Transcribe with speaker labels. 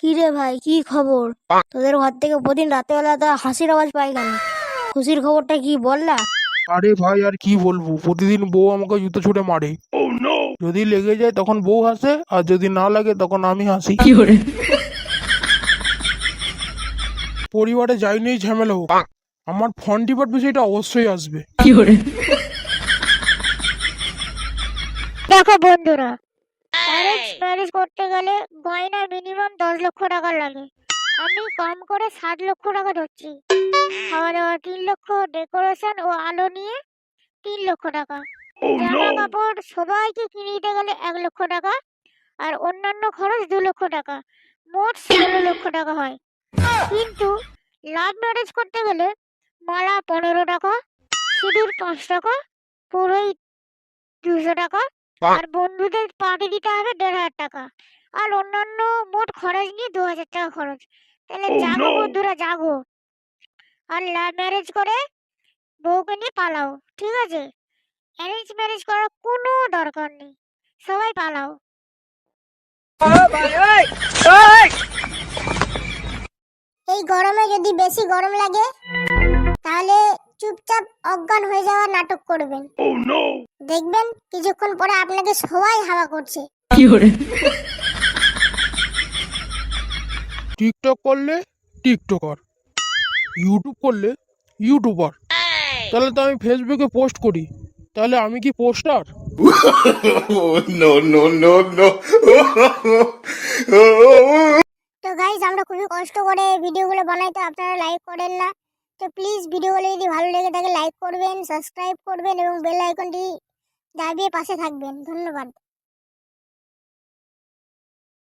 Speaker 1: কি রে ভাই, কি খবর? তোদের ঘর থেকে প্রতিদিন রাতেবেলা তো হাসির আওয়াজ পাই কেন? খুশির খবরটা কি বল না।
Speaker 2: আরে ভাই আর কি বলবো, প্রতিদিন বউ আমাকে জুতো ছুঁড়ে মারে। যদি লেগে যায় তখন বউ হাসে, আর যদি না লাগে তখন আমি হাসি। পরিবারে যাই নেই ঝামেলা হোক, আমার ফোন টিপার বিষয়টা অবশ্যই আসবে।
Speaker 1: দেখো বন্ধুরা, অ্যারেঞ্জ ম্যারেজ করতে গেলে গয়না মিনিমাম 10 লক্ষ টাকা লাগে। আমি কম করে 7 লক্ষ টাকা ধরছি। খাওয়া দাওয়া 3 লক্ষ, ডেকোরেশন ও আলো নিয়ে 3 লক্ষ টাকা। জামা কাপড় সবাইকে কিনে দিতে গেলে 1 লক্ষ টাকা, আর অন্যান্য খরচ 2 লক্ষ টাকা। মোট 16 লক্ষ টাকা হয়। কিন্তু লাভ ম্যারেজ করতে গেলে মালা 15 টাকা, সিঁদুর 5 টাকা, পুরোহিত 200 টাকা, আর বন্ধুদের পার্টি দিতে হবে 1,500 টাকা, আর অন্যান্য মোট খরচ নিয়ে 2,000 টাকা খরচ। তাহলে জাগো বন্ধুরা, জাগো। আর লাভ ম্যারেজ করে বউকে নিয়ে পালাও, ঠিক আছে? অ্যারেঞ্জ ম্যারেজ করার কোনো দরকার নেই, সবাই পালাও। এই গরমে যদি বেশি গরম লাগে তাহলে চুপচাপ অজ্ঞান হয়ে যাওয়ার নাটক করবেন। দেখবেন কিছুক্ষণ পরে আপনাকে সবাই হাওয়া করছে।
Speaker 2: টিকটক করলে টিকটকার, ইউটিউব করলে ইউটিউবার। তাহলে তো আমি ফেসবুকে পোস্ট করি, তাহলে আমি কি poster?
Speaker 3: No, no, no, no.
Speaker 1: তো গাইস, আমরা খুবই কষ্ট করে ভিডিওগুলো বানাই, তো আপনারা লাইক করেন না। তো প্লিজ ভিডিওগুলো যদি ভালো লেগে থাকে লাইক করবেন, সাবস্ক্রাইব করবেন এবং বেল আইকনটি দাবিয়ে পাশে থাকবেন। ধন্যবাদ।